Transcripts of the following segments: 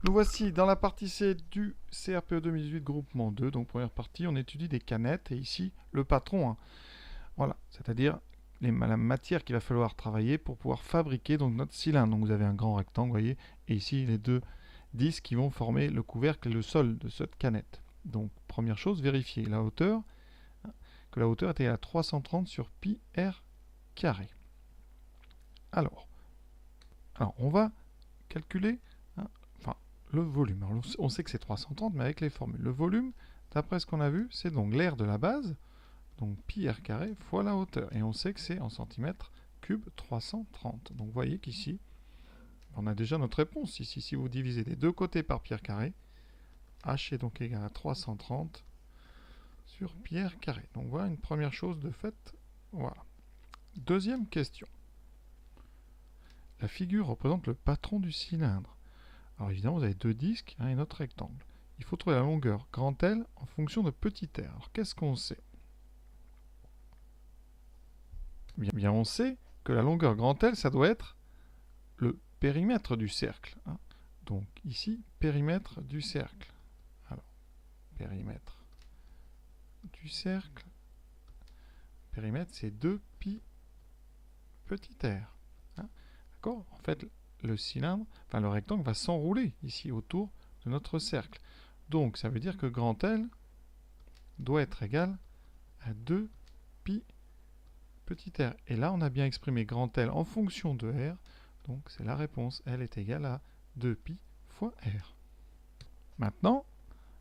Nous voici dans la partie C du CRPE 2018 groupement 2. Donc première partie, on étudie des canettes et ici le patron. Voilà, c'est-à-dire la matière qu'il va falloir travailler pour pouvoir fabriquer donc notre cylindre. Donc vous avez un grand rectangle, vous voyez, et ici les deux disques qui vont former le couvercle et le sol de cette canette. Donc première chose, vérifier la hauteur, que la hauteur était à 330 sur pi r carré. Alors on va calculer le volume. Alors, on sait que c'est 330, mais avec les formules. Le volume, d'après ce qu'on a vu, c'est donc l'air de la base, donc pi r carré fois la hauteur. Et on sait que c'est en centimètres cubes 330. Donc vous voyez qu'ici, on a déjà notre réponse. Ici, si vous divisez des deux côtés par pi r carré, h est donc égal à 330 sur pi r carré. Donc voilà une première chose de fait. Voilà. Deuxième question. La figure représente le patron du cylindre. Alors évidemment, vous avez deux disques et notre rectangle. Il faut trouver la longueur grand L en fonction de petit r. Alors qu'est-ce qu'on sait? Bien, on sait que la longueur grand L, ça doit être le périmètre du cercle. Donc ici, périmètre du cercle. Alors, périmètre du cercle. Périmètre, c'est 2 pi petit r. D'accord? En fait, le cylindre, enfin le rectangle va s'enrouler ici autour de notre cercle. Donc ça veut dire que grand L doit être égal à 2 pi petit r. Et là, on a bien exprimé grand L en fonction de r. Donc c'est la réponse. L est égale à 2 pi fois r. Maintenant,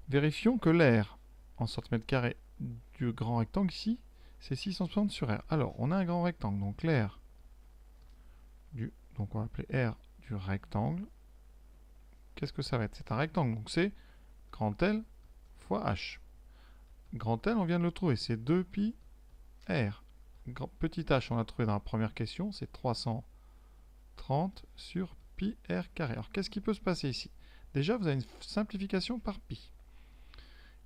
vérifions que l'air en centimètres carrés du grand rectangle ici, c'est 660 sur r. Alors, on a un grand rectangle. Donc l'air donc on va appeler r du rectangle. Qu'est-ce que ça va être? C'est un rectangle. Donc c'est grand L fois h. Grand L, on vient de le trouver. C'est 2 pi r. Petit h, on l'a trouvé dans la première question. C'est 330 sur pi r carré. Alors qu'est-ce qui peut se passer ici? Déjà, vous avez une simplification par pi.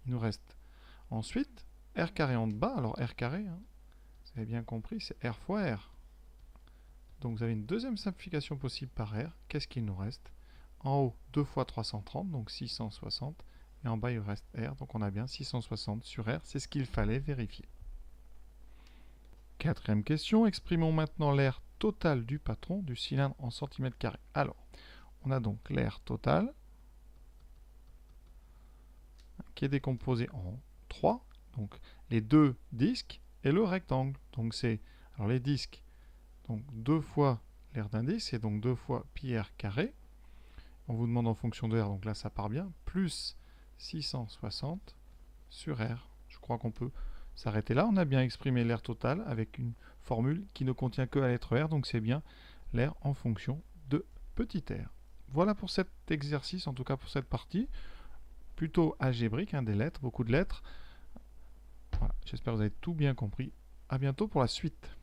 Il nous reste ensuite r carré en bas. Alors r carré, vous avez bien compris, c'est r fois r. Donc vous avez une deuxième simplification possible par r. Qu'est-ce qu'il nous reste? En haut, 2 fois 330, donc 660. Et en bas, il reste r. Donc on a bien 660 sur r. C'est ce qu'il fallait vérifier. Quatrième question. Exprimons maintenant l'air total du patron du cylindre en centimètres carrés. Alors, on a donc l'air total qui est décomposé en 3. Donc les deux disques et le rectangle. Donc c'est, alors les disques, donc 2 fois l'air d'un disque, c'est donc 2 fois pi r carré. On vous demande en fonction de r, donc là ça part bien, plus 660 sur r. Je crois qu'on peut s'arrêter là. On a bien exprimé l'air total avec une formule qui ne contient que la lettre r, donc c'est bien l'air en fonction de petit r. Voilà pour cet exercice, en tout cas pour cette partie, plutôt algébrique, des lettres, beaucoup de lettres. Voilà, j'espère que vous avez tout bien compris. À bientôt pour la suite.